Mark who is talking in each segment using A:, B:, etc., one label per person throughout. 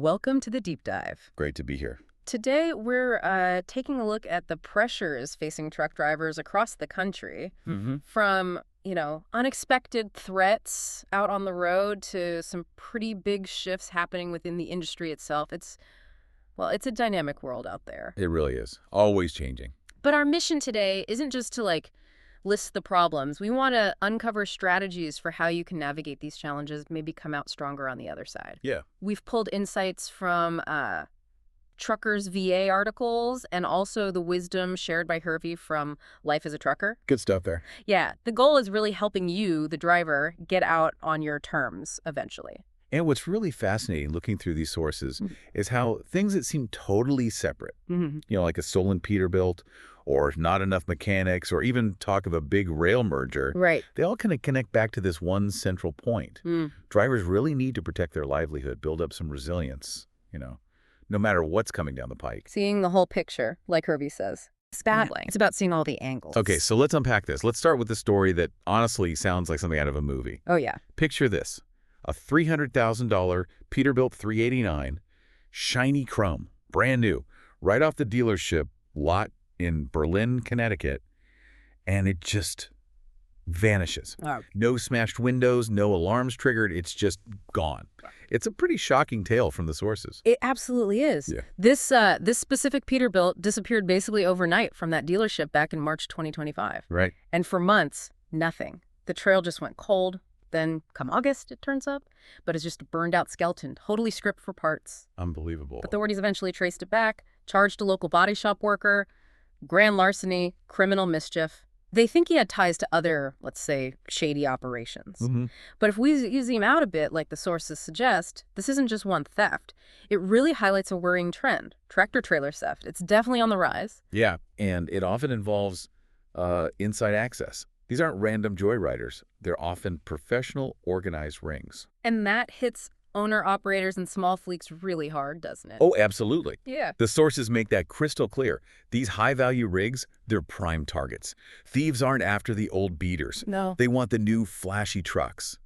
A: Welcome to the deep dive.
B: Great to be here.
A: Today, we're taking a look at the pressures facing truck drivers across the country, from, unexpected threats out on the road to some pretty big shifts happening within the industry itself. It's a dynamic world out there.
B: It really is. Always changing.
A: But our mission today isn't just to, list the problems. We want to uncover strategies for how you can navigate these challenges, maybe come out stronger on the other side.
B: Yeah.
A: We've pulled insights from Truckers VA articles and also the wisdom shared by Hervey from Life as a Trucker.
B: Good stuff there.
A: Yeah, the goal is really helping you, the driver, get out on your terms eventually.
B: And what's really fascinating looking through these sources is how things that seem totally separate, like a stolen Peterbilt or not enough mechanics or even talk of a big rail merger,
A: Right.
B: they all kind of connect back to this one central point. Drivers really need to protect their livelihood, build up some resilience, no matter what's coming down the pike.
A: Seeing the whole picture, like Hervey says. It's about seeing all the angles.
B: Okay, so let's unpack this. Let's start with the story that honestly sounds like something out of a movie.
A: Oh, yeah.
B: Picture this. A $300,000 Peterbilt 389, shiny chrome, brand new, right off the dealership lot in Berlin, Connecticut, and it just vanishes.
A: Oh.
B: No smashed windows, no alarms triggered, it's just gone. It's a pretty shocking tale from the sources.
A: It absolutely is.
B: Yeah.
A: This specific Peterbilt disappeared basically overnight from that dealership back in March 2025.
B: Right.
A: And for months, nothing. The trail just went cold. Then, come August, it turns up, but it's just a burned-out skeleton, totally stripped for parts.
B: Unbelievable.
A: Authorities eventually traced it back, charged a local body shop worker, grand larceny, criminal mischief. They think he had ties to other, let's say, shady operations. But if we zoom out a bit, like the sources suggest, this isn't just one theft. It really highlights a worrying trend, tractor-trailer theft. It's definitely on the rise.
B: Yeah, and it often involves inside access. These aren't random joyriders. They're often professional, organized rings.
A: And that hits owner-operators and small fleets really hard, doesn't it?
B: Oh, absolutely.
A: Yeah.
B: The sources make that crystal clear. These high-value rigs, they're prime targets. Thieves aren't after the old beaters.
A: No.
B: They want the new flashy trucks.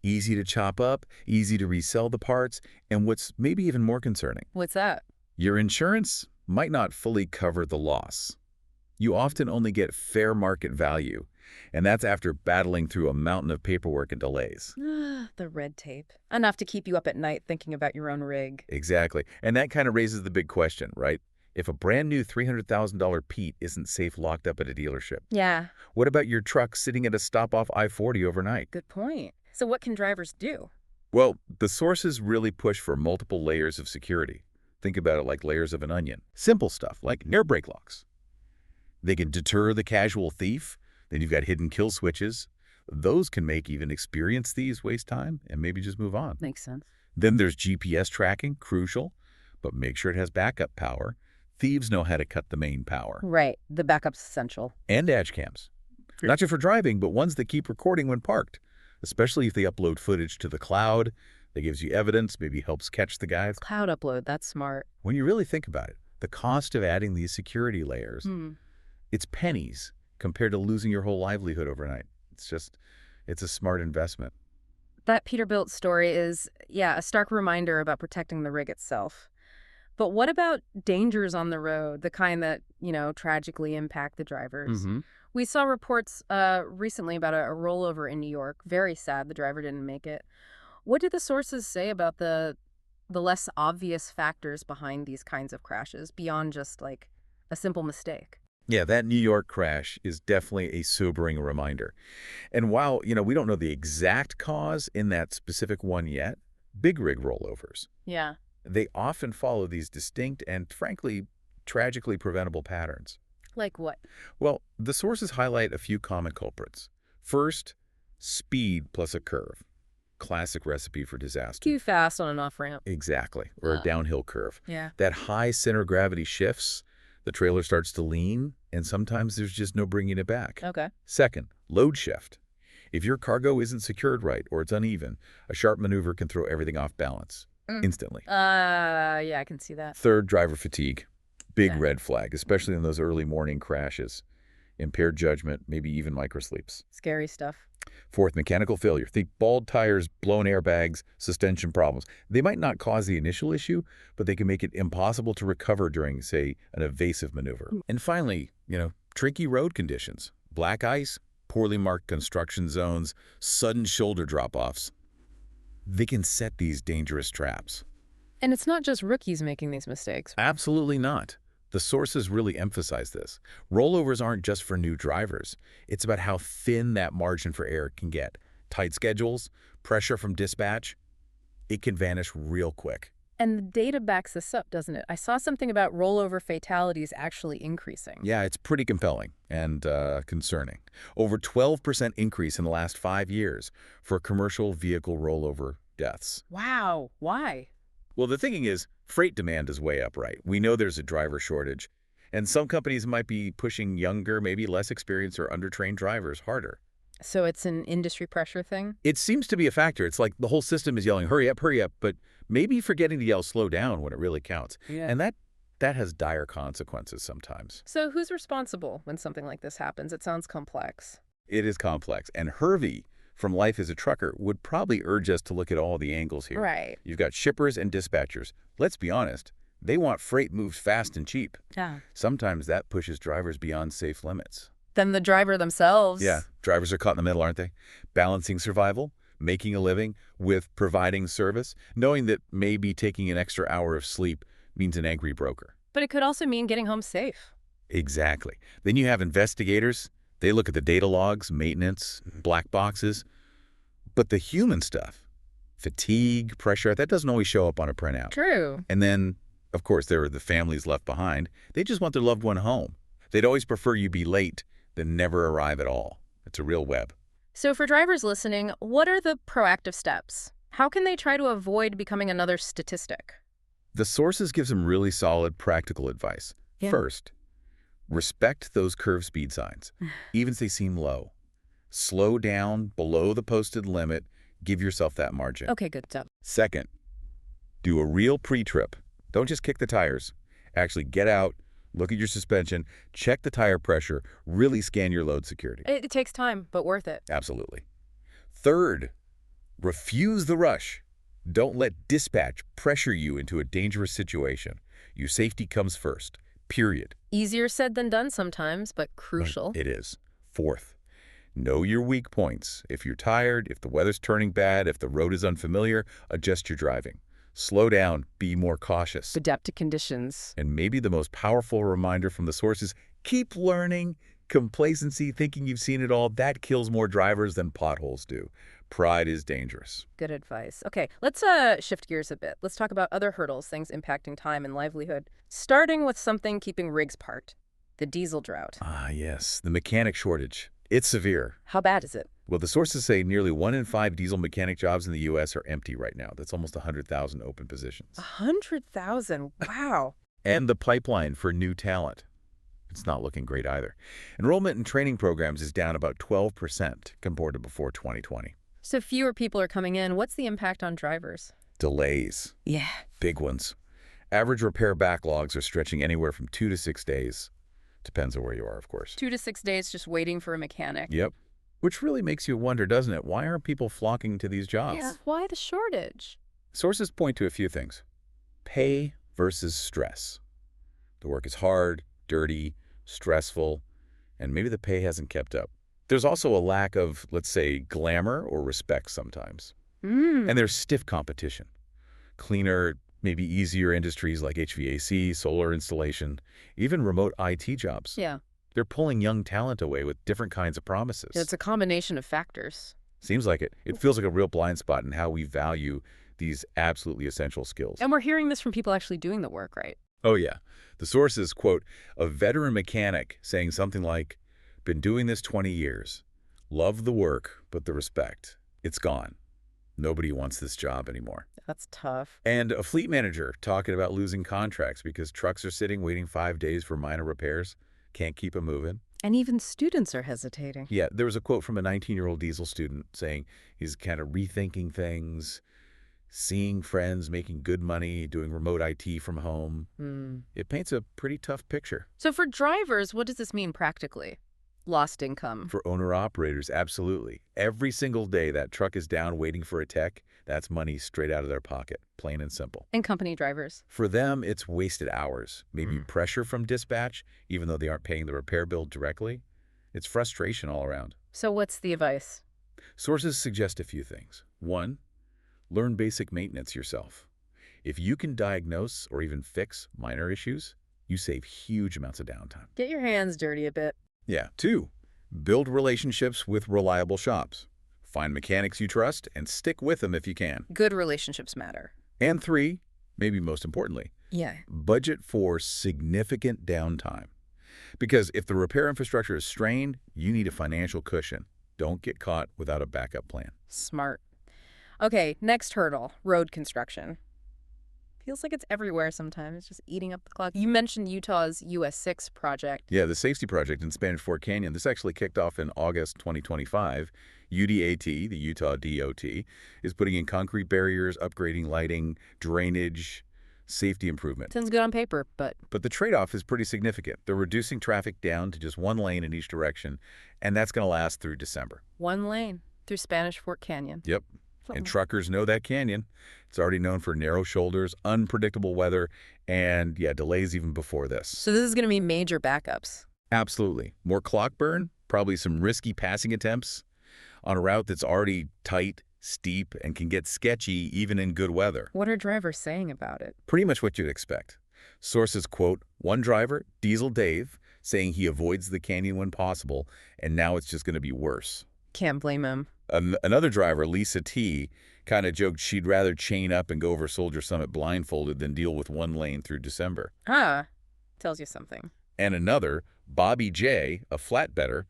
B: Easy to chop up, easy to resell the parts, and what's maybe even more concerning,
A: What's that?
B: your insurance might not fully cover the loss. You often only get fair market value, and that's after battling through a mountain of paperwork and delays.
A: The red tape. Enough to keep you up at night thinking about your own rig.
B: Exactly. And that kind of raises the big question, right? If a brand new $300,000 Pete isn't safe locked up at a dealership,
A: Yeah,
B: what about your truck sitting at a stop-off I-40 overnight?
A: good point. So what can drivers do?
B: Well, the sources really push for multiple layers of security. Think about it like layers of an onion. Simple stuff like air brake locks. They can deter the casual thief. Then you've got hidden kill switches. Those can make even experienced thieves waste time and maybe just move on.
A: Makes sense.
B: Then there's GPS tracking, crucial, but make sure it has backup power. Thieves know how to cut the main power.
A: Right. The backup's essential.
B: And dash cams. Not just for driving, but ones that keep recording when parked, especially if they upload footage to the cloud. That gives you evidence, maybe helps catch the guy.
A: Cloud upload, that's smart.
B: When you really think about it, the cost of adding these security layers, it's pennies compared to losing your whole livelihood overnight. It's a smart investment.
A: That Peterbilt story is, a stark reminder about protecting the rig itself. But what about dangers on the road, the kind that, tragically impact the drivers? We saw reports recently about a rollover in New York. Very sad the driver didn't make it. What did the sources say about the less obvious factors behind these kinds of crashes, beyond just, a simple mistake?
B: Yeah, that New York crash is definitely a sobering reminder. And while, we don't know the exact cause in that specific one yet, big rig rollovers,
A: Yeah.
B: they often follow these distinct and, frankly, tragically preventable patterns.
A: Like what?
B: Well, the sources highlight a few common culprits. First, speed plus a curve. Classic recipe for disaster.
A: Too fast on an off-ramp.
B: Exactly, or a downhill curve.
A: Yeah.
B: That high center of gravity shifts, the trailer starts to lean, and sometimes there's just no bringing it back.
A: Okay.
B: Second, load shift. If your cargo isn't secured right or it's uneven, a sharp maneuver can throw everything off balance instantly.
A: Yeah, I can see that.
B: Third, driver fatigue. Big
A: Yeah.
B: red flag, especially in those early morning crashes. impaired judgment, maybe even microsleeps.
A: Scary stuff.
B: Fourth, mechanical failure. Think bald tires, blown airbags, suspension problems. They might not cause the initial issue, but they can make it impossible to recover during, say, an evasive maneuver. And finally, tricky road conditions. Black ice, poorly marked construction zones, sudden shoulder drop-offs. They can set these dangerous traps.
A: And it's not just rookies making these mistakes.
B: Absolutely not. The sources really emphasize this. Rollovers aren't just for new drivers. It's about how thin that margin for error can get. Tight schedules, pressure from dispatch, it can vanish real quick.
A: And the data backs this up, doesn't it? I saw something about rollover fatalities actually increasing.
B: Yeah, it's pretty compelling and concerning. Over 12% increase in the last 5 years for commercial vehicle rollover deaths.
A: Wow. Why?
B: Well, the thinking is freight demand is way up, right? We know there's a driver shortage, and some companies might be pushing younger, maybe less experienced or undertrained drivers harder.
A: So it's an industry pressure thing?
B: It seems to be a factor. It's like the whole system is yelling, hurry up, but maybe forgetting to yell slow down when it really counts.
A: Yeah.
B: And that has dire consequences sometimes.
A: So who's responsible when something like this happens? It sounds complex.
B: It is complex. And Hervey from Life as a Trucker would probably urge us to look at all the angles here.
A: Right.
B: You've got shippers and dispatchers. Let's be honest. They want freight moved fast and cheap.
A: Yeah.
B: Sometimes that pushes drivers beyond safe limits.
A: Then the driver themselves.
B: Yeah, drivers are caught in the middle, aren't they? Balancing survival, making a living, with providing service, knowing that maybe taking an extra hour of sleep means an angry broker.
A: But it could also mean getting home safe.
B: Exactly. Then you have investigators. They look at the data logs, maintenance, black boxes. But the human stuff, fatigue, pressure, that doesn't always show up on a printout.
A: True.
B: And then, of course, there are the families left behind. They just want their loved one home. They'd always prefer you be late than never arrive at all. It's a real web.
A: So for drivers listening, what are the proactive steps? How can they try to avoid becoming another statistic?
B: The sources give some really solid practical advice.
A: Yeah.
B: First, respect those curve speed signs, even if they seem low. Slow down below the posted limit. Give yourself that margin.
A: Okay, good stuff.
B: Second, do a real pre-trip. Don't just kick the tires. Actually get out, look at your suspension, check the tire pressure, really scan your load security.
A: It takes time, but worth it.
B: Absolutely. Third, refuse the rush. Don't let dispatch pressure you into a dangerous situation. Your safety comes first, period.
A: Easier said than done sometimes, but crucial.
B: It is. Fourth, know your weak points. If you're tired, if the weather's turning bad, if the road is unfamiliar, adjust your driving. Slow down, be more cautious.
A: Adapt to conditions.
B: And maybe the most powerful reminder from the sources, keep learning. Complacency, thinking you've seen it all, that kills more drivers than potholes do. Pride is dangerous.
A: Good advice. Okay, let's shift gears a bit. Let's talk about other hurdles, things impacting time and livelihood. Starting with something keeping rigs parked, the diesel drought.
B: Ah, yes, the mechanic shortage. It's severe.
A: How bad is it?
B: Well, the sources say nearly 1 in 5 diesel mechanic jobs in the U.S. are empty right now. That's almost 100,000 open positions.
A: 100,000. Wow.
B: And the pipeline for new talent. It's not looking great either. Enrollment in training programs is down about 12% compared to before 2020.
A: So fewer people are coming in. What's the impact on drivers?
B: Delays.
A: Yeah.
B: Big ones. Average repair backlogs are stretching anywhere from 2 to 6 days. Depends on where you are, of course.
A: 2 to 6 days just waiting for a mechanic.
B: Yep. Which really makes you wonder, doesn't it? Why aren't people flocking to these jobs?
A: Yeah. Why the shortage?
B: Sources point to a few things. Pay versus stress. The work is hard, dirty, stressful, and maybe the pay hasn't kept up. There's also a lack of, let's say, glamour or respect sometimes. And there's stiff competition. Cleaner, maybe easier industries like HVAC, solar installation, even remote IT jobs.
A: Yeah.
B: They're pulling young talent away with different kinds of promises.
A: It's a combination of factors.
B: Seems like it. It feels like a real blind spot in how we value these absolutely essential skills.
A: And we're hearing this from people actually doing the work, right?
B: Oh, yeah. The source is, quote, a veteran mechanic saying something like, been doing this 20 years. Love the work, but the respect. It's gone. Nobody wants this job anymore.
A: That's tough.
B: And a fleet manager talking about losing contracts because trucks are sitting waiting 5 days for minor repairs. Can't keep them moving.
A: And even students are hesitating.
B: Yeah, there was a quote from a 19-year-old diesel student saying he's kind of rethinking things, seeing friends making good money, doing remote IT from home. It paints a pretty tough picture.
A: So for drivers, what does this mean practically? lost income.
B: For owner-operators, absolutely. Every single day that truck is down waiting for a tech, that's money straight out of their pocket, plain and simple.
A: And company drivers.
B: For them, it's wasted hours, maybe pressure from dispatch, even though they aren't paying the repair bill directly. It's frustration all around.
A: So what's the advice?
B: Sources suggest a few things. One, learn basic maintenance yourself. If you can diagnose or even fix minor issues, you save huge amounts of downtime.
A: Get your hands dirty a bit.
B: Yeah. Two, build relationships with reliable shops. Find mechanics you trust and stick with them if you can.
A: Good relationships matter.
B: And three, maybe most importantly,
A: Yeah.
B: budget for significant downtime. Because if the repair infrastructure is strained, you need a financial cushion. Don't get caught without a backup plan.
A: Smart. Okay, next hurdle, road construction. Feels like it's everywhere sometimes. It's just eating up the clock. You mentioned Utah's US 6 project.
B: Yeah, the safety project in Spanish Fork Canyon, this actually kicked off in August 2025. UDAT, the Utah DOT, is putting in concrete barriers, upgrading lighting, drainage, safety improvement.
A: Sounds good on paper, but
B: But the trade-off is pretty significant. They're reducing traffic down to just one lane in each direction, and that's going to last through December.
A: one lane through Spanish Fork Canyon.
B: Yep. And truckers know that canyon. It's already known for narrow shoulders, unpredictable weather, and, yeah, delays even before this.
A: So this is going to be major backups.
B: Absolutely. More clock burn, probably some risky passing attempts on a route that's already tight, steep, and can get sketchy even in good weather.
A: What are drivers saying about it?
B: Pretty much what you'd expect. Sources quote one driver, Diesel Dave, saying he avoids the canyon when possible, and now it's just going to be worse.
A: Can't blame him.
B: Another driver, Lisa T., kind of joked she'd rather chain up and go over Soldier Summit blindfolded than deal with one lane through December.
A: Tells you something.
B: And another, Bobby J., a flatbedder,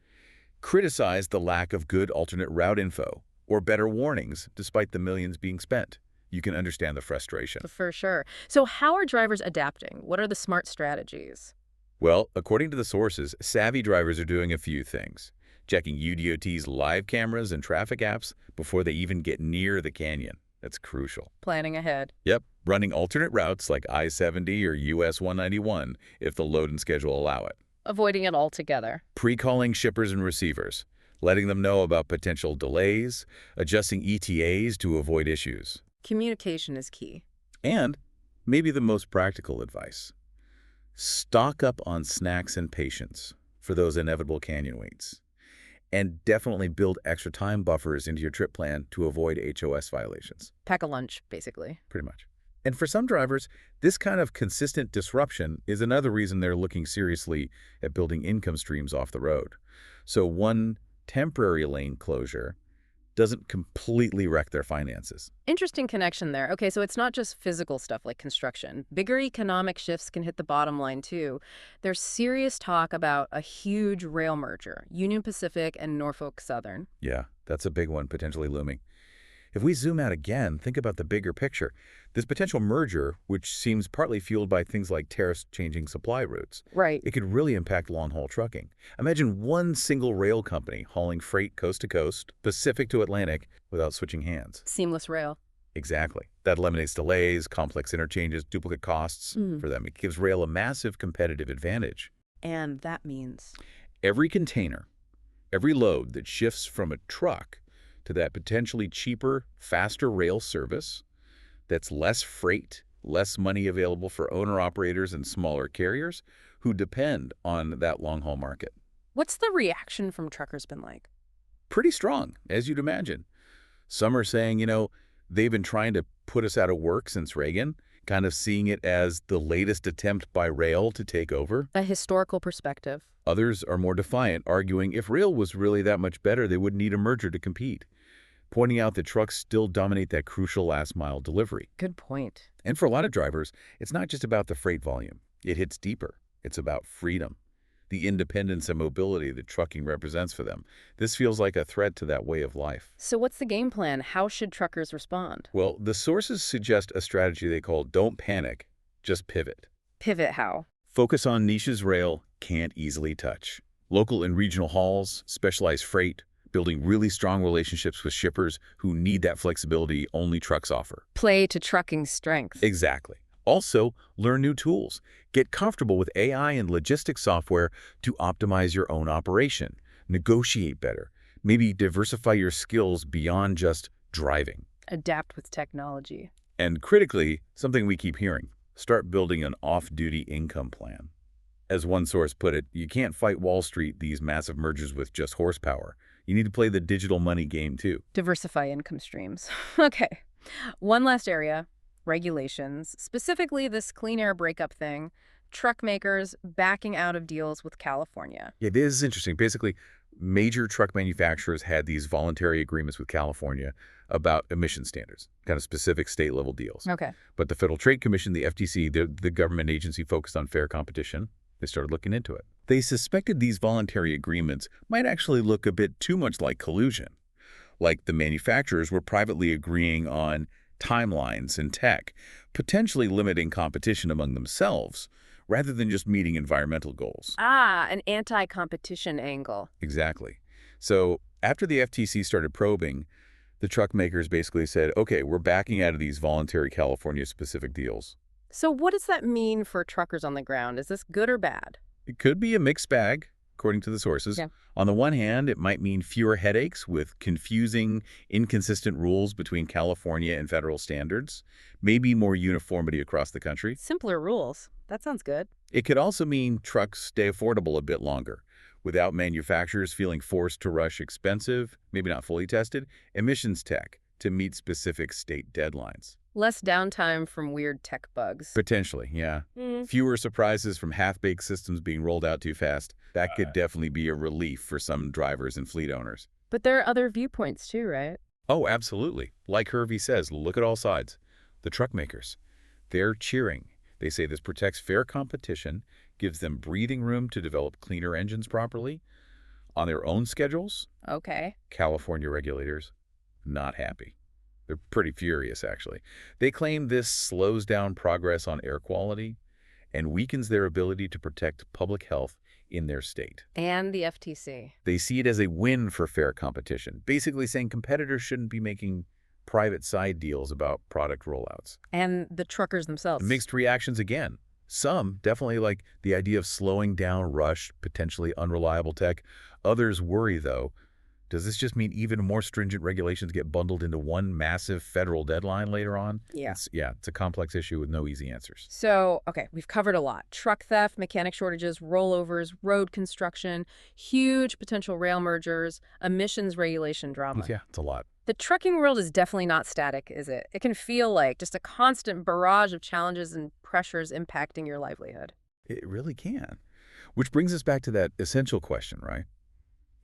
B: criticized the lack of good alternate route info or better warnings despite the millions being spent. You can understand the frustration.
A: For sure. So how are drivers adapting? What are the smart strategies?
B: Well, according to the sources, savvy drivers are doing a few things. Checking UDOT's live cameras and traffic apps before they even get near the canyon. That's crucial.
A: Planning ahead.
B: Yep, running alternate routes like I-70 or US 191 if the load and schedule allow it.
A: Avoiding it altogether.
B: Pre-calling shippers and receivers, letting them know about potential delays, adjusting ETAs to avoid issues.
A: Communication is key.
B: And maybe the most practical advice. Stock up on snacks and patience for those inevitable canyon waits. And definitely build extra time buffers into your trip plan to avoid HOS violations.
A: Pack a lunch, basically.
B: Pretty much. And for some drivers, this kind of consistent disruption is another reason they're looking seriously at building income streams off the road. So one temporary lane closure doesn't completely wreck their finances.
A: Interesting connection there. Okay, so it's not just physical stuff like construction. Bigger economic shifts can hit the bottom line, too. There's serious talk about a huge rail merger, Union Pacific and Norfolk Southern.
B: Yeah, that's a big one potentially looming. If we zoom out again, think about the bigger picture. This potential merger, which seems partly fueled by things like tariffs changing supply routes,
A: Right.
B: it could really impact long-haul trucking. Imagine one single rail company hauling freight coast to coast, Pacific to Atlantic, without switching hands.
A: Seamless rail.
B: Exactly. That eliminates delays, complex interchanges, duplicate costs for them. It gives rail a massive competitive advantage.
A: And that means
B: Every container, every load that shifts from a truck to that potentially cheaper, faster rail service, that's less freight, less money available for owner-operators and smaller carriers who depend on that long-haul market.
A: what's the reaction from truckers been like?
B: Pretty strong, as you'd imagine. Some are saying, they've been trying to put us out of work since Reagan, kind of seeing it as the latest attempt by rail to take over.
A: A historical perspective.
B: Others are more defiant, arguing if rail was really that much better, they wouldn't need a merger to compete, pointing out that trucks still dominate that crucial last-mile delivery.
A: Good point.
B: And for a lot of drivers, it's not just about the freight volume. It hits deeper. It's about freedom, the independence and mobility that trucking represents for them. This feels like a threat to that way of life.
A: So what's the game plan? How should truckers respond?
B: Well, the sources suggest a strategy they call don't panic, just pivot.
A: Pivot how?
B: Focus on niches rail can't easily touch. Local and regional hauls, specialized freight, building really strong relationships with shippers who need that flexibility only trucks offer.
A: Play to trucking strength.
B: Exactly. Also, learn new tools. Get comfortable with AI and logistics software to optimize your own operation. negotiate better, maybe diversify your skills beyond just driving.
A: Adapt with technology.
B: And critically, something we keep hearing, start building an off-duty income plan. As one source put it, you can't fight Wall Street, these massive mergers, with just horsepower. You need to play the digital money game too.
A: Diversify income streams. Okay. One last area, regulations, specifically this clean air breakup thing, truck makers backing out of deals with California.
B: Yeah, this is interesting. Basically, major truck manufacturers had these voluntary agreements with California about emission standards, kind of specific state-level deals.
A: Okay.
B: But the Federal Trade Commission, the FTC, the government agency focused on fair competition, they started looking into it. They suspected these voluntary agreements might actually look a bit too much like collusion. Like the manufacturers were privately agreeing on timelines and tech, potentially limiting competition among themselves, rather than just meeting environmental goals.
A: Ah, an anti-competition angle.
B: Exactly. So after the FTC started probing, the truck makers basically said, okay, we're backing out of these voluntary California-specific deals.
A: So what does that mean for truckers on the ground? Is this good or bad?
B: It could be a mixed bag, according to the sources.
A: Yeah.
B: On the one hand, it might mean fewer headaches with confusing, inconsistent rules between California and federal standards, maybe more uniformity across the country.
A: Simpler rules. That sounds good.
B: It could also mean trucks stay affordable a bit longer, without manufacturers feeling forced to rush expensive, maybe not fully tested, emissions tech to meet specific state deadlines.
A: Less downtime from weird tech bugs.
B: Potentially, yeah. Fewer surprises from half-baked systems being rolled out too fast. That could definitely be a relief for some drivers and fleet owners.
A: But there are other viewpoints too, right?
B: Oh, absolutely. Like Hervey says, look at all sides. The truck makers, they're cheering. They say this protects fair competition, gives them breathing room to develop cleaner engines properly on their own schedules.
A: Okay.
B: California regulators, not happy. They're pretty furious, actually. They claim this slows down progress on air quality and weakens their ability to protect public health in their state.
A: And the FTC.
B: They see it as a win for fair competition, basically saying competitors shouldn't be making private side deals about product rollouts.
A: And the truckers themselves.
B: Mixed reactions again. Some definitely like the idea of slowing down rushed, potentially unreliable tech. Others worry, though, does this just mean even more stringent regulations get bundled into one massive federal deadline later on?
A: Yeah.
B: It's a complex issue with no easy answers.
A: So, okay, we've covered a lot. Truck theft, mechanic shortages, rollovers, road construction, huge potential rail mergers, emissions regulation drama.
B: Yeah, it's a lot.
A: The trucking world is definitely not static, is it? It can feel like just a constant barrage of challenges and pressures impacting your livelihood.
B: It really can. Which brings us back to that essential question, right?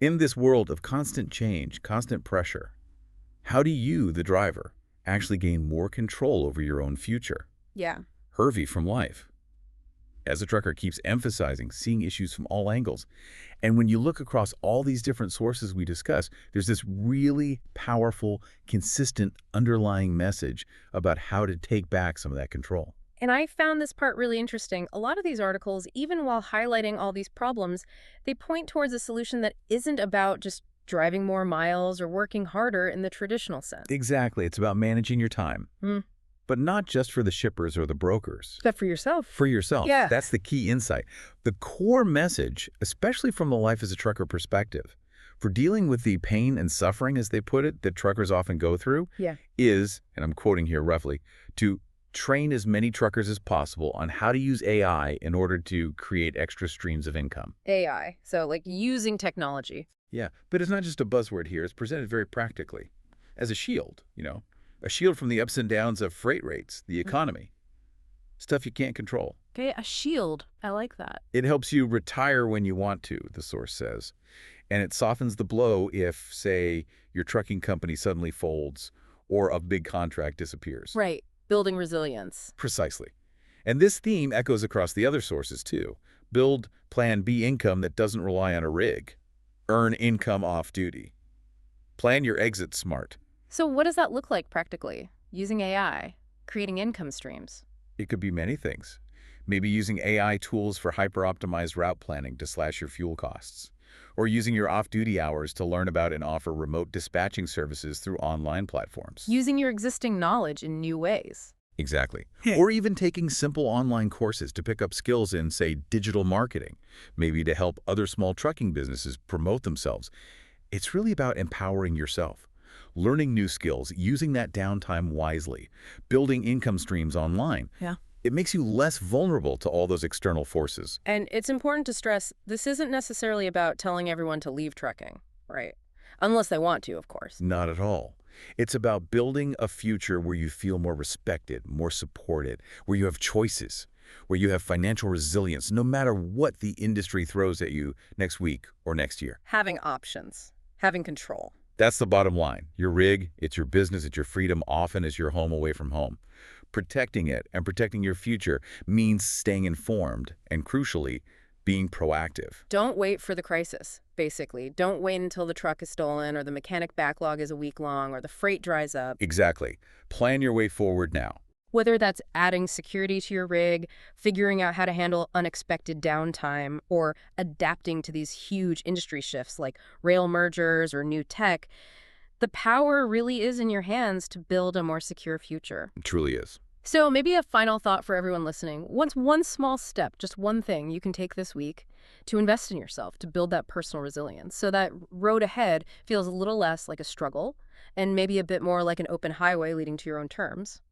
B: In this world of constant change, constant pressure, how do you, the driver, actually gain more control over your own future?
A: Yeah.
B: Hervey from Life, as a trucker, keeps emphasizing seeing issues from all angles. And when you look across all these different sources we discuss, there's this really powerful, consistent underlying message about how to take back some of that control.
A: And I found this part really interesting. A lot of these articles, even while highlighting all these problems, they point towards a solution that isn't about just driving more miles or working harder in the traditional sense.
B: Exactly. It's about managing your time. But not just for the shippers or the brokers.
A: But for yourself.
B: For yourself.
A: Yeah.
B: That's the key insight. The core message, especially from the life as a trucker perspective, for dealing with the pain and suffering, as they put it, that truckers often go through, is, and I'm quoting here roughly, to train as many truckers as possible on how to use AI in order to create extra streams of income.
A: AI. So like using technology.
B: Yeah, but it's not just a buzzword here. It's presented very practically as a shield, a shield from the ups and downs of freight rates, the economy, stuff you can't control.
A: Okay, a shield. I like that.
B: It helps you retire when you want to, the source says. And it softens the blow if, say, your trucking company suddenly folds or a big contract disappears.
A: Right. Building resilience.
B: Precisely. And this theme echoes across the other sources, too. Build Plan B income that doesn't rely on a rig. Earn income off duty. Plan your exit smart.
A: So what does that look like practically? Using AI, creating income streams.
B: It could be many things. Maybe using AI tools for hyper-optimized route planning to slash your fuel costs. Or using your off-duty hours to learn about and offer remote dispatching services through online platforms.
A: Using your existing knowledge in new ways.
B: Exactly. Or even taking simple online courses to pick up skills in, say, digital marketing, maybe to help other small trucking businesses promote themselves. It's really about empowering yourself, learning new skills, using that downtime wisely, building income streams online.
A: Yeah.
B: It makes you less vulnerable to all those external forces.
A: And it's important to stress this isn't necessarily about telling everyone to leave trucking, right? Unless they want to, of course.
B: Not at all. It's about building a future where you feel more respected, more supported, where you have choices, where you have financial resilience, no matter what the industry throws at you next week or next year.
A: Having options, having control.
B: That's the bottom line. Your rig, it's your business, it's your freedom, often is your home away from home. Protecting it and protecting your future means staying informed and, crucially, being proactive.
A: Don't wait for the crisis, basically. Don't wait until the truck is stolen or the mechanic backlog is a week long or the freight dries up.
B: Exactly. Plan your way forward now.
A: Whether that's adding security to your rig, figuring out how to handle unexpected downtime, or adapting to these huge industry shifts like rail mergers or new tech, the power really is in your hands to build a more secure future.
B: It truly is.
A: So maybe a final thought for everyone listening. What's one small step, just one thing you can take this week to invest in yourself, to build that personal resilience so that road ahead feels a little less like a struggle and maybe a bit more like an open highway leading to your own terms?